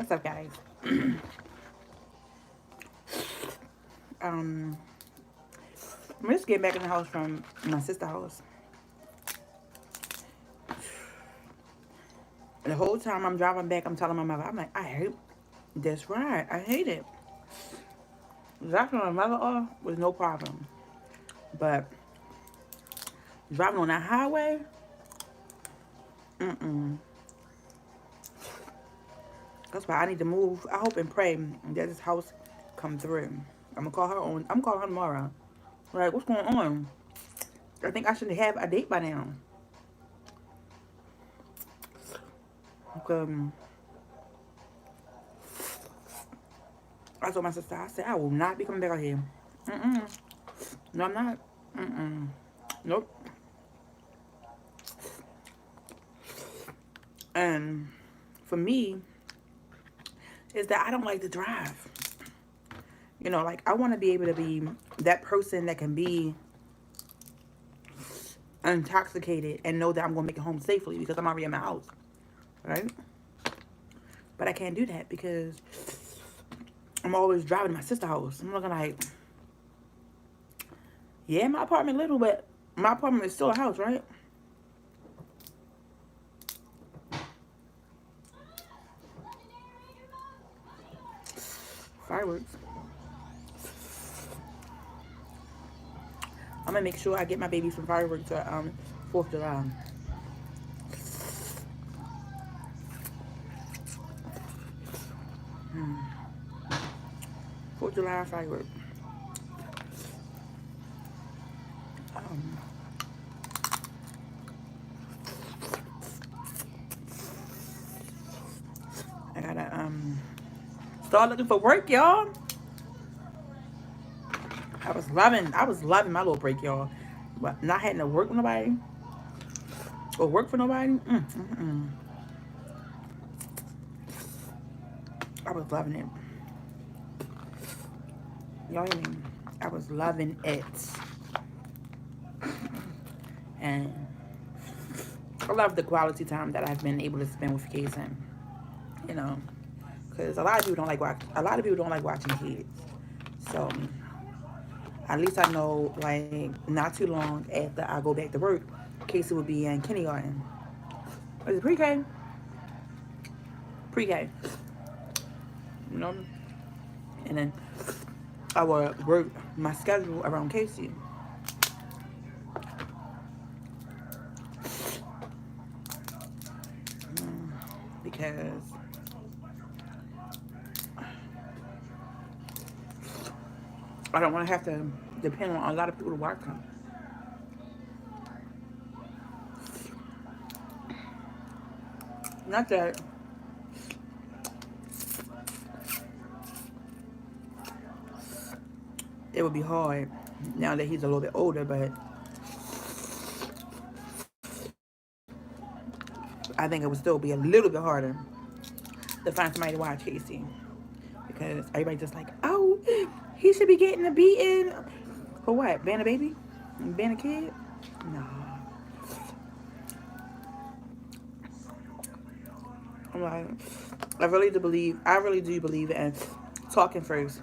What's up, guys? I'm just getting back in the house from my sister's house. The whole time I'm driving back, I'm telling my mother, I'm like, I hate this ride. I hate it. Dropping my mother off was no problem. But driving on that highway, mm-mm. That's why I need to move. I hope and pray that this house come through. I'm gonna call her on. I'm calling her tomorrow. Like, what's going on? I think I should have a date by now. Because I told my sister, I said, I will not be coming back out here. Mm-mm. No, I'm not. Mm-mm. Nope. And for me, is that I don't like to drive. You know, like, I want to be able to be that person that can be intoxicated and know that I'm going to make it home safely because I'm already in my house. Right? But I can't do that because I'm always driving to my sister's house. I'm looking like, yeah, my apartment little, but my apartment is still a house, right? Fireworks. I'm gonna make sure I get my baby some fireworks for 4th of July. 4th of July fireworks. Um, I gotta start looking for work, y'all. I was loving my little break, y'all. But not having to work with nobody or work for nobody. I was loving it. Y'all hear me? I was loving it. And I love the quality time that I've been able to spend with kids, and you know, because a lot of people don't like watching kids. So at least I know, like, not too long after I go back to work, Casey will be in kindergarten. Is it pre-K? Pre-K. You know, and then I will work my schedule around Casey. Because I don't want to have to depend on a lot of people to watch them. Not that it would be hard now that he's a little bit older, but I think it would still be a little bit harder to find somebody to watch Casey. Because everybody's just like, oh, he should be getting a beating. For what? Being a baby? Being a kid? No. I'm like, I really do believe in talking first.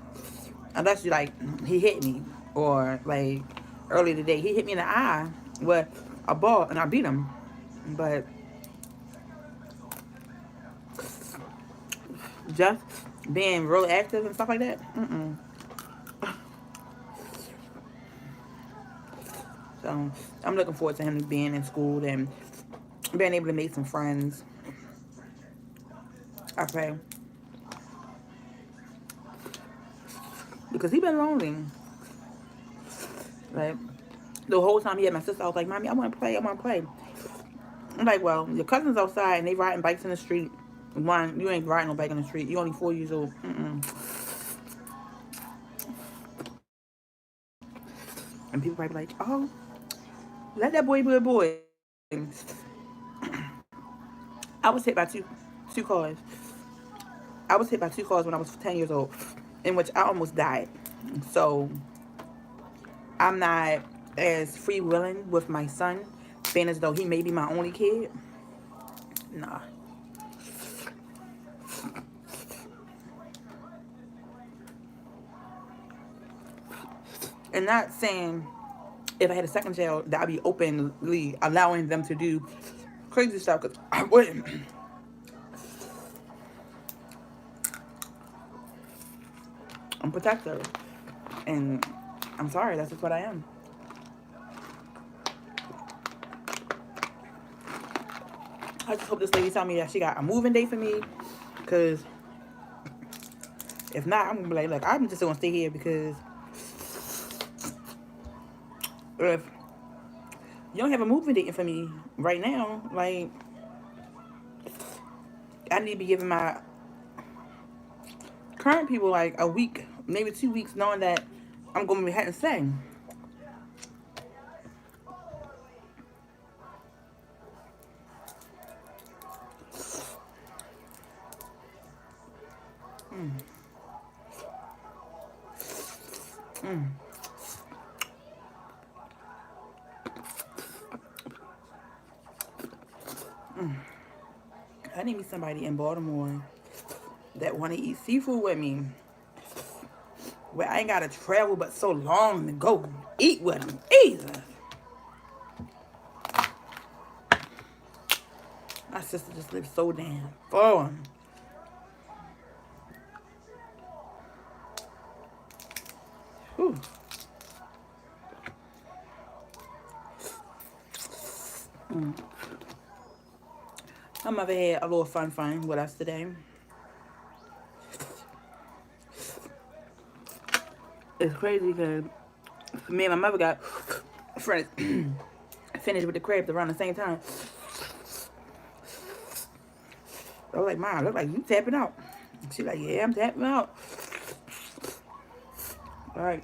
Unless you like, he hit me. Or like, earlier today, he hit me in the eye with a ball and I beat him. But just being real active and stuff like that, So I'm looking forward to him being in school and being able to make some friends. I pray. Because he been lonely. Like, the whole time he had my sister, I was like, Mommy, I want to play. I'm like, well, your cousin's outside and they riding bikes in the street. One, you ain't riding no bike in the street. You only 4 years old. And people probably be like, oh, let that boy be a boy. I was hit by two cars. I was hit by 2 cars when I was 10 years old, in which I almost died. So I'm not as free willing with my son, being as though he may be my only kid. Nah. And not saying if I had a second child that I'd be openly allowing them to do crazy stuff, because I wouldn't. I'm protective. And I'm sorry, that's just what I am. I just hope this lady tell me that she got a moving date for me. Because if not, I'm going to be like, look, I'm just going to stay here because if you don't have a moving date for me right now, like, I need to be giving my current people like a week, maybe 2 weeks, knowing that I'm going to be having to stay. I need me somebody in Baltimore that want to eat seafood with me. Where I ain't got to travel but so long to go eat with them. Jesus. My sister just lives so damn far. Whew. My mother had a little fun with us today. It's crazy because me and my mother got finished with the crabs around the same time. I was like, Mom, look like you tapping out. She's like, yeah, I'm tapping out. All right.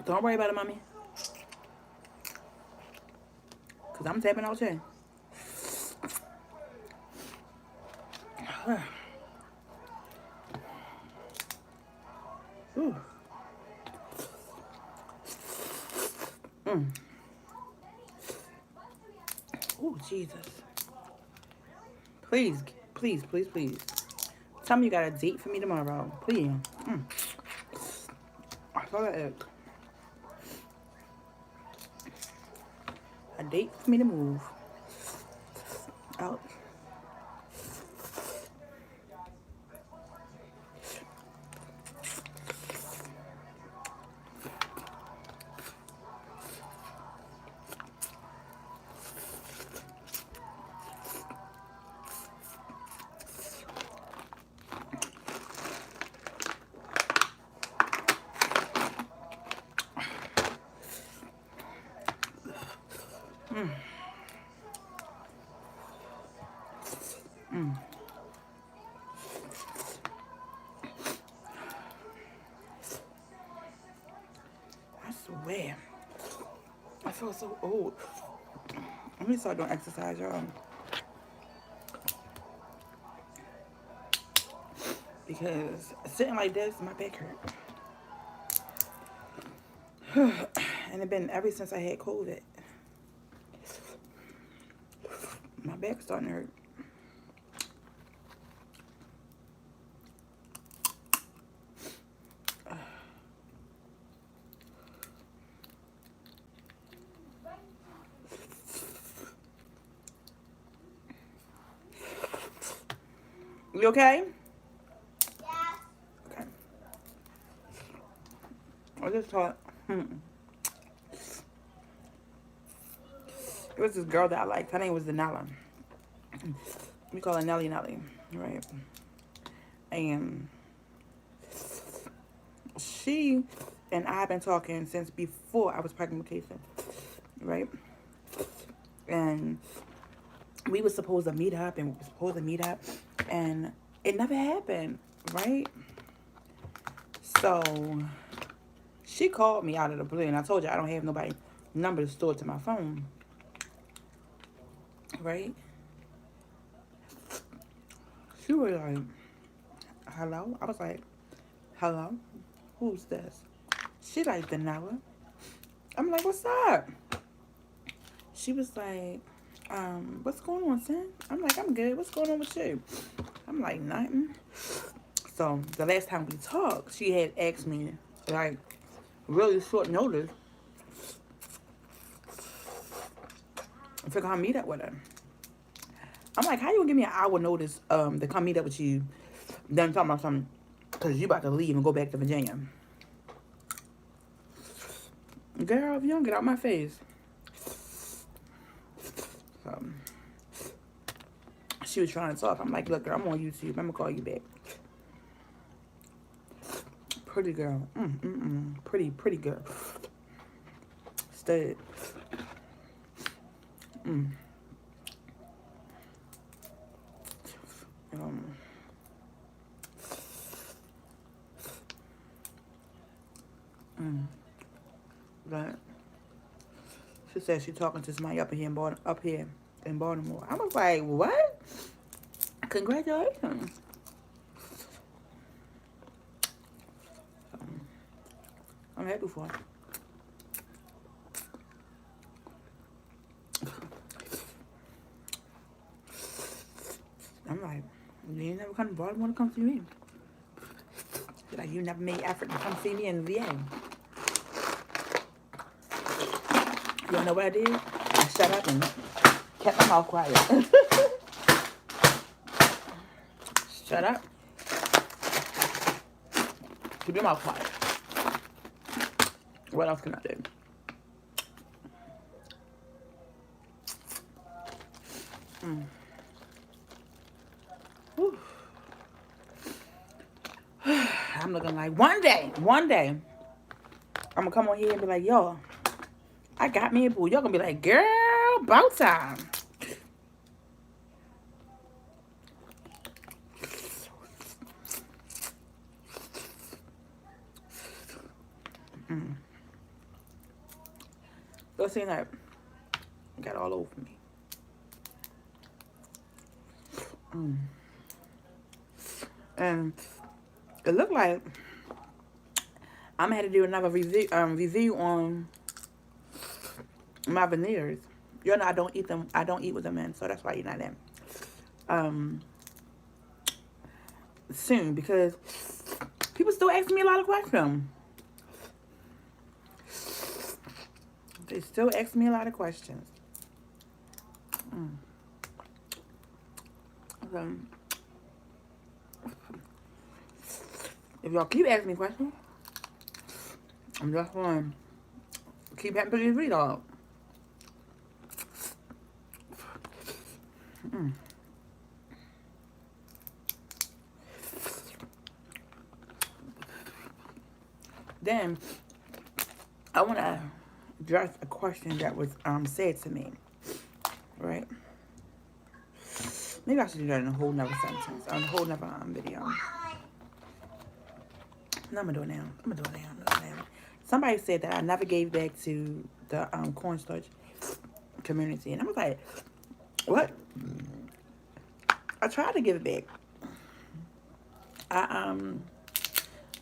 Don't worry about it, Mommy. Because I'm tapping out too. Ooh. Oh, Jesus. Please, please, please, please. Tell me you got a date for me tomorrow. Please. I saw that. A date for me to move out. I swear. I feel so old. Let me start doing exercise, y'all. Because sitting like this, my back hurt. And it's been ever since I had COVID. My back's starting to hurt. You okay? Yeah. Okay. I just thought, it was this girl that I liked. Her name was Danella. We call her Nelly, right? And she and I have been talking since before I was pregnant with Kason, right? And we were supposed to meet up, and it never happened, right? So she called me out of the blue, and I told you I don't have nobody's number stored to my phone, right? She was like, hello? I was like, hello? Who's this? She like, Danella. I'm like, what's up? She was like, what's going on, son? I'm like, I'm good. What's going on with you? I'm like, nothing. So the last time we talked, she had asked me, like, really short notice to come meet up with her. I'm like, how you gonna give me an hour notice to come meet up with you? Then talking about something, because you about to leave and go back to Virginia. Girl, if you don't get out my face. So, she was trying to talk. I'm like, look, girl, I'm on YouTube. I'm going to call you back. Pretty girl. Pretty girl. Stud. But she said she talking to somebody up here in Baltimore. I was like, what? Congratulations. I'm happy for her. I'm like, you ain't never come to Baltimore to come see me. She's like, you never made effort to come see me in the VA. You know what I did? I shut up and kept my mouth quiet. Shut up. Keep your mouth quiet. What else can I do? I'm looking like one day, I'm gonna come on here and be like, yo, I got me a boo. Y'all gonna be like, girl, about time. You'll see that got all over me. And it looked like I'm gonna have to do another review on my veneers. You know, I don't eat them. I don't eat with them in, so that's why you're not in. Soon, because people still asking me a lot of questions. They still ask me a lot of questions. Okay. If y'all keep asking me questions, I'm just going to keep having to put this video up. Then, I want to address a question that was said to me, right? Maybe I should do that in a whole nother sentence, on a whole nother video. No, I'm gonna do it now. Somebody said that I never gave back to the cornstarch community, and I was like, what? I tried to give it back.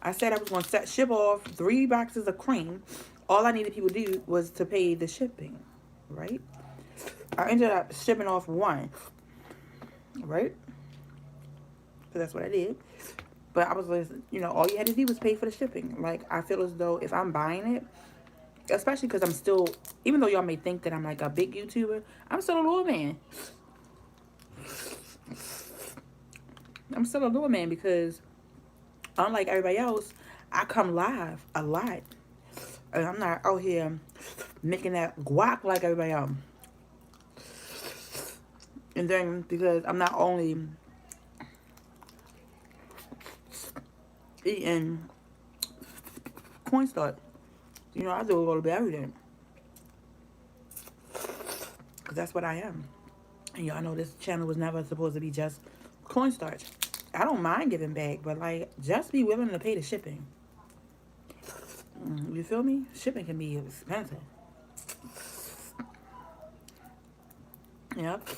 I said I was going to ship off 3 boxes of cream. All I needed people to do was to pay the shipping, right? I ended up shipping off 1, right? Because that's what I did. But I was like, you know, all you had to do was pay for the shipping. Like, I feel as though if I'm buying it, especially because I'm still, even though y'all may think that I'm like a big YouTuber, I'm still a little man. I'm still a little man because unlike everybody else, I come live a lot. And I'm not out here making that guac like everybody else. And then because I'm not only eating cornstarch, you know, I do a little bit of everything. Because that's what I am. And y'all know this channel was never supposed to be just cornstarch. I don't mind giving back, but like, just be willing to pay the shipping. You feel me? Shipping can be expensive. Yep.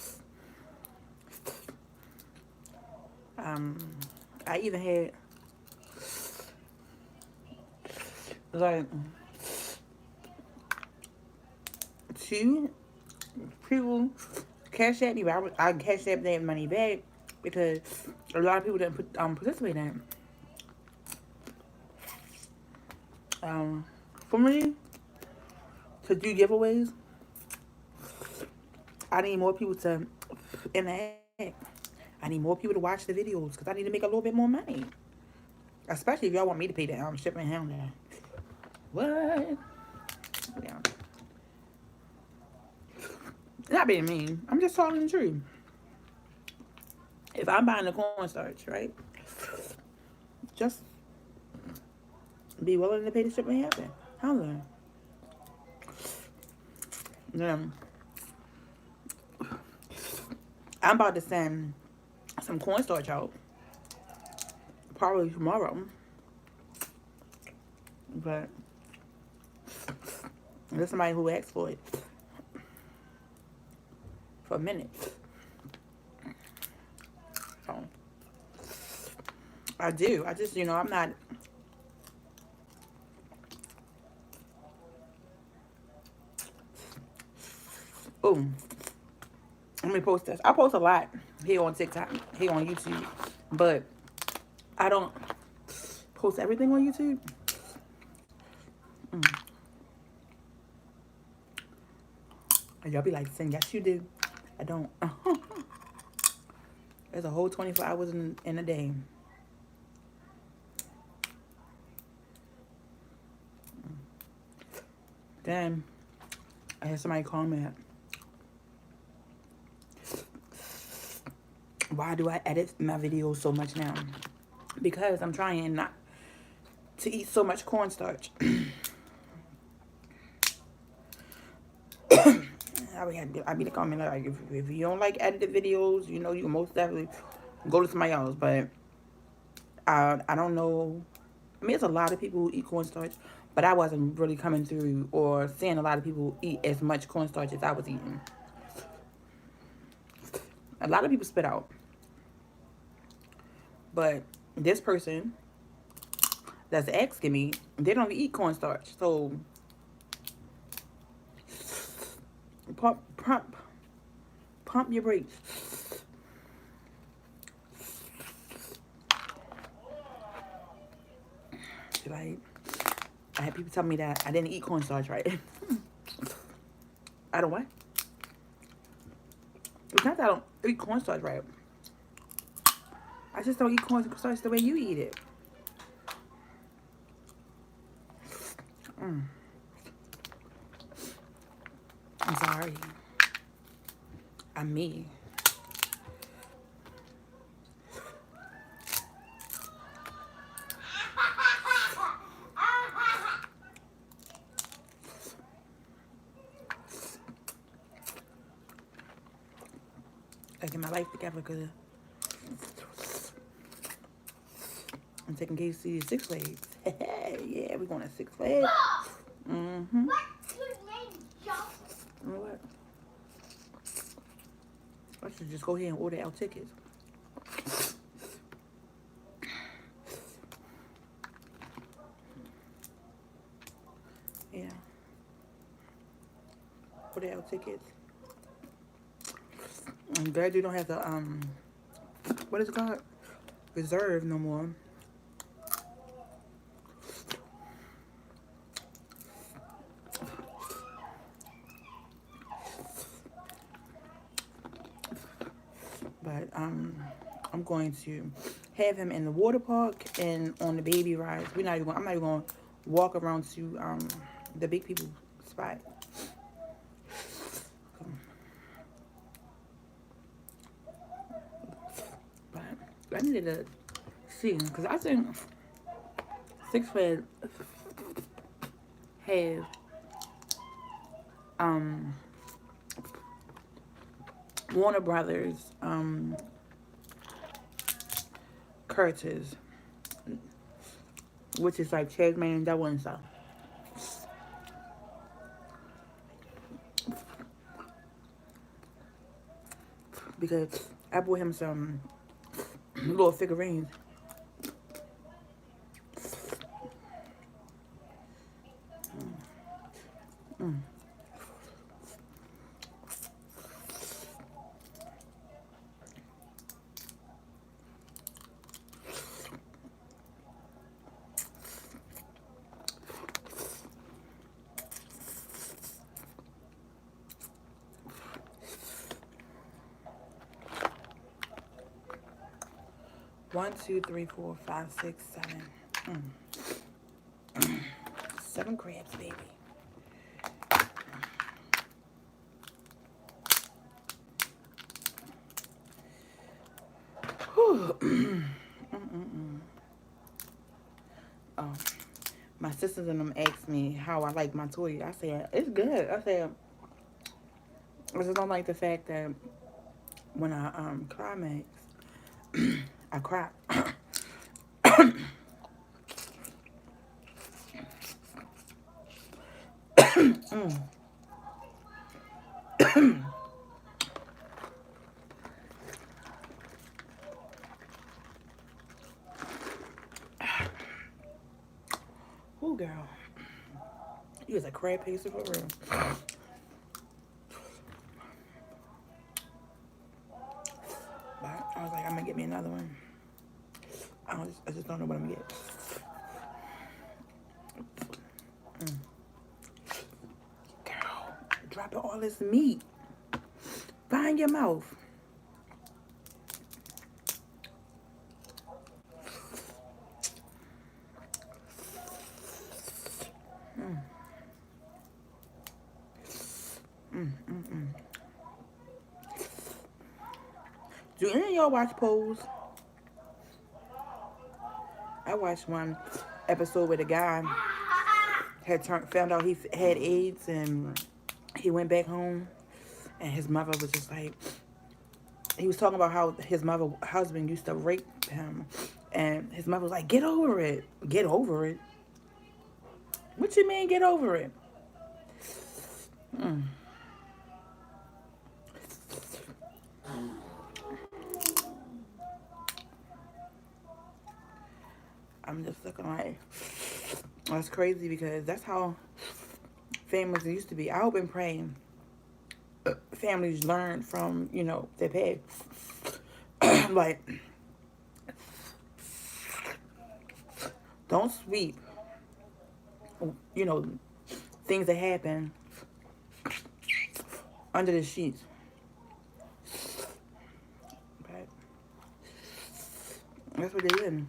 I even had like 2 people cash at me, but I cash at their money back because a lot of people didn't participate in it. For me to do giveaways, I need more people to interact. I need more people to watch the videos because I need to make a little bit more money. Especially if y'all want me to pay the shipping and handling. What? Yeah. Not being mean. I'm just talking the truth. If I'm buying the cornstarch, right? Just be willing to pay the shipping and handling. Handling. Yeah. I'm about to send some cornstarch out. Probably tomorrow. But there's somebody who asked for it for a minute. So I do. I just, I'm not. Oh, let me post this. I post a lot here on TikTok, here on YouTube, but I don't post everything on YouTube. And y'all be like, saying, yes, you do. I don't. There's a whole 24 hours in a day. Then I had somebody comment, why do I edit my videos so much now? Because I'm trying not to eat so much cornstarch. I be the comment like, if you don't like edited videos, you can most definitely go to somebody else. But I don't know. I mean, there's a lot of people who eat cornstarch, but I wasn't really coming through or seeing a lot of people eat as much cornstarch as I was eating. A lot of people spit out. But this person that's asking me, they don't eat cornstarch. So pump your brakes. Like, I had people tell me that I didn't eat cornstarch right. I don't what? It's not that I don't eat cornstarch right. I just don't eat cornstarch the way you eat it. I'm sorry. I'm me. I get my life together because I'm taking Casey to Six Flags. Yeah, we're going to Six Flags. Mm-hmm. What's your name, John? You know what? I should just go ahead and order our tickets. Yeah. Order our tickets. I'm glad you don't have to, what is it called? Reserve no more. But I'm going to have him in the water park and on the baby rides. I'm not even going to walk around to the big people spot. But I needed to see, because I think Six Flags have Warner Brothers Curtis, which is like Tasmanian Devil and stuff. Because I bought him some little figurines. 1, 2, 3, 4, 5, 6, 7. 7 crabs, baby. Oh, my sisters and them asked me how I like my toy. I said, it's good. I said, I just don't like the fact that when I climax, I cry. Oh, girl. You was a crab pizza for real. But I was like, I'm gonna get me another one. I just don't know what I'm gonna get. Girl, dropping all this meat. Find your mouth. Do any of y'all watch Pose? I watched one episode where the guy found out he had AIDS and he went back home and his mother was just like, he was talking about how his husband used to rape him and his mother was like, get over it. Get over it? What you mean get over it? I'm just looking like, that's crazy because that's how families used to be. I hope and pray families learn from, their past. Like, don't sweep, things that happen under the sheets. But that's what they did.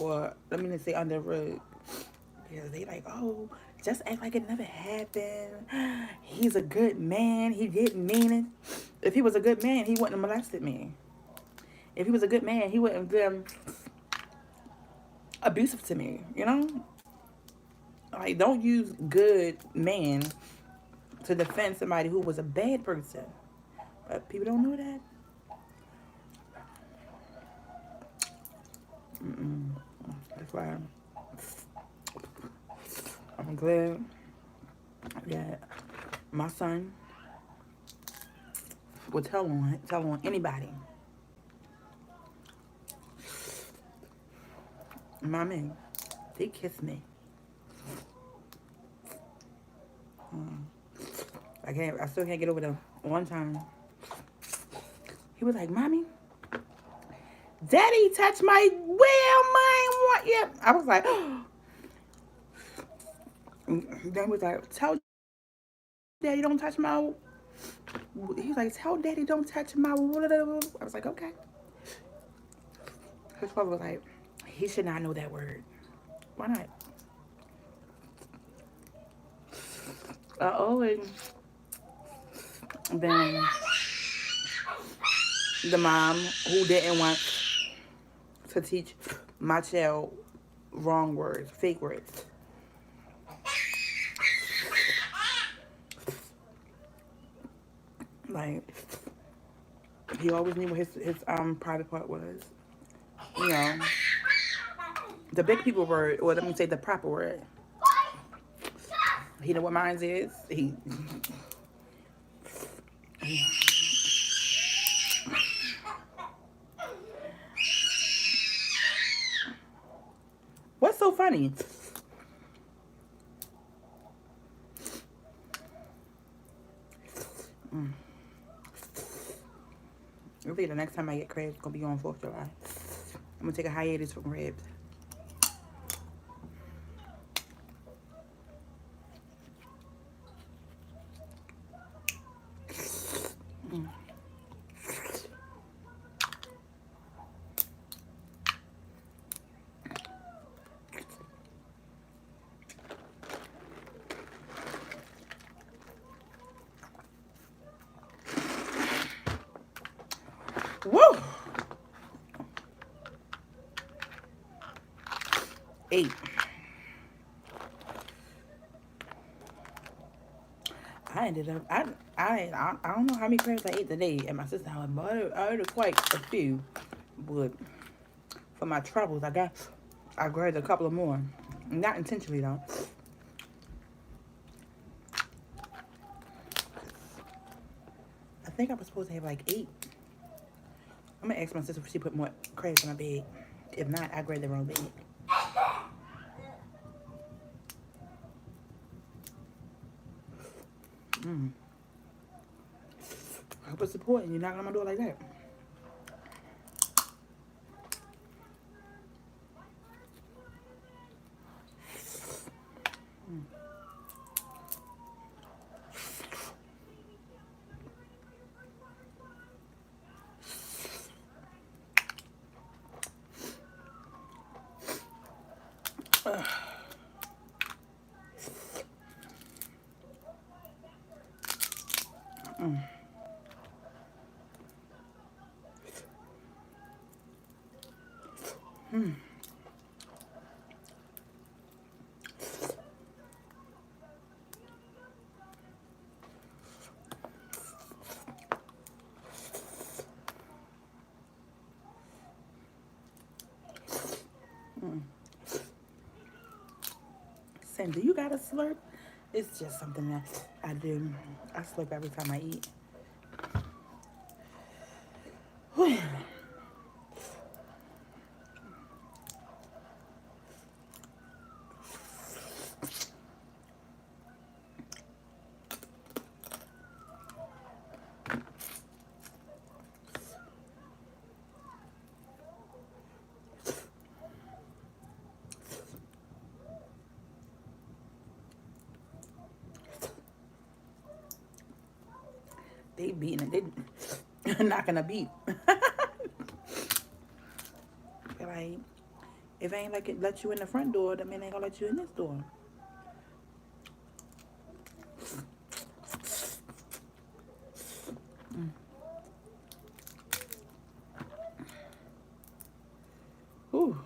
Or let me just say under the rug. Because they like, oh, just act like it never happened. He's a good man. He didn't mean it. If he was a good man, he wouldn't have molested me. If he was a good man, he wouldn't have been abusive to me, Like, don't use good man to defend somebody who was a bad person. But people don't know that. That's why I'm glad that my son will tell on anybody. Mommy, they kiss me. I still can't get over the one time. He was like, Mommy, Daddy touched my mine. Yeah. I was like, then he was like, tell Daddy don't touch my. He was like, tell Daddy don't touch my. I was like, okay. His father was like, he should not know that word. Why not? I always been the mom who didn't want to teach my child wrong words, fake words. Like, he always knew what his private part was. The big people word, or let me say the proper word. He know what mine is. What's so funny? I think the next time I get crabs, it's gonna be on 4th of July. I'm gonna take a hiatus from crabs. Woo! 8. I ended up, I don't know how many crabs I ate today at my sister's house, but I ate quite a few. But for my troubles, I grabbed a couple of more. Not intentionally, though. I think I was supposed to have like 8. I'm gonna ask my sister if she put more crabs in my bag. If not, I grabbed the wrong bag. I hope it's supporting. You're not gonna do it like that. Sam, do you got a slurp? It's just something that I do. I slurp every time I eat. They beating it. They knocking a beat. Like, if it ain't like it let you in the front door, that mean they ain't gonna let you in this door. Ooh.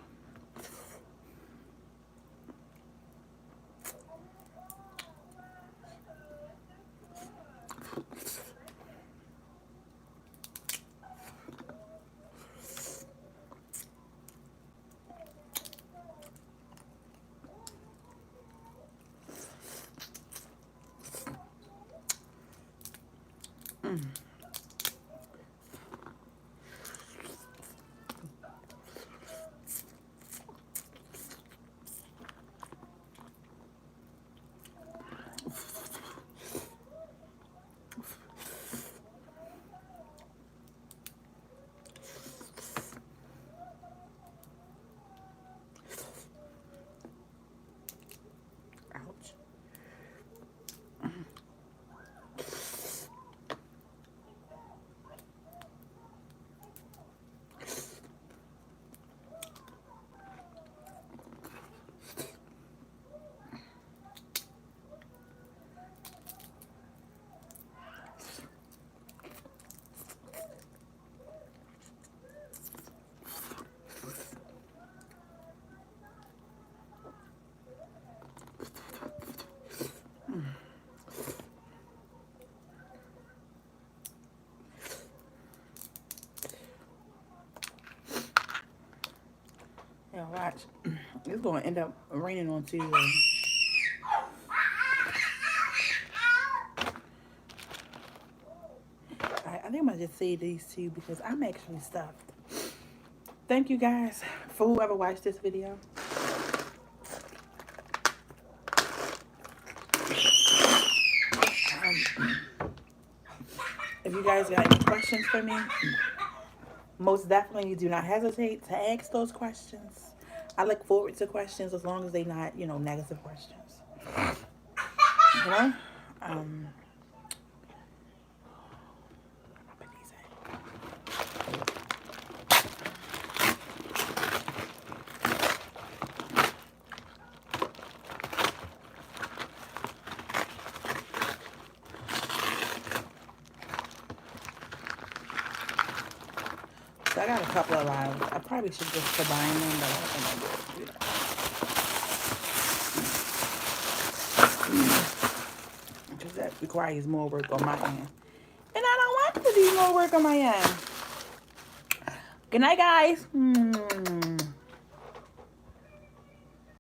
Ouch. Yeah, watch. It's gonna end up raining on Tuesday. I think I'm gonna just say these two because I'm actually stuffed. Thank you guys for whoever watched this video. If you guys got any questions for me, most definitely do not hesitate to ask those questions. I look forward to questions as long as they're not, negative questions. You know? got a couple of lives. I probably should just combine them, but I don't think I will. Because that requires more work on my end. And I don't want to do more work on my end. Good night, guys.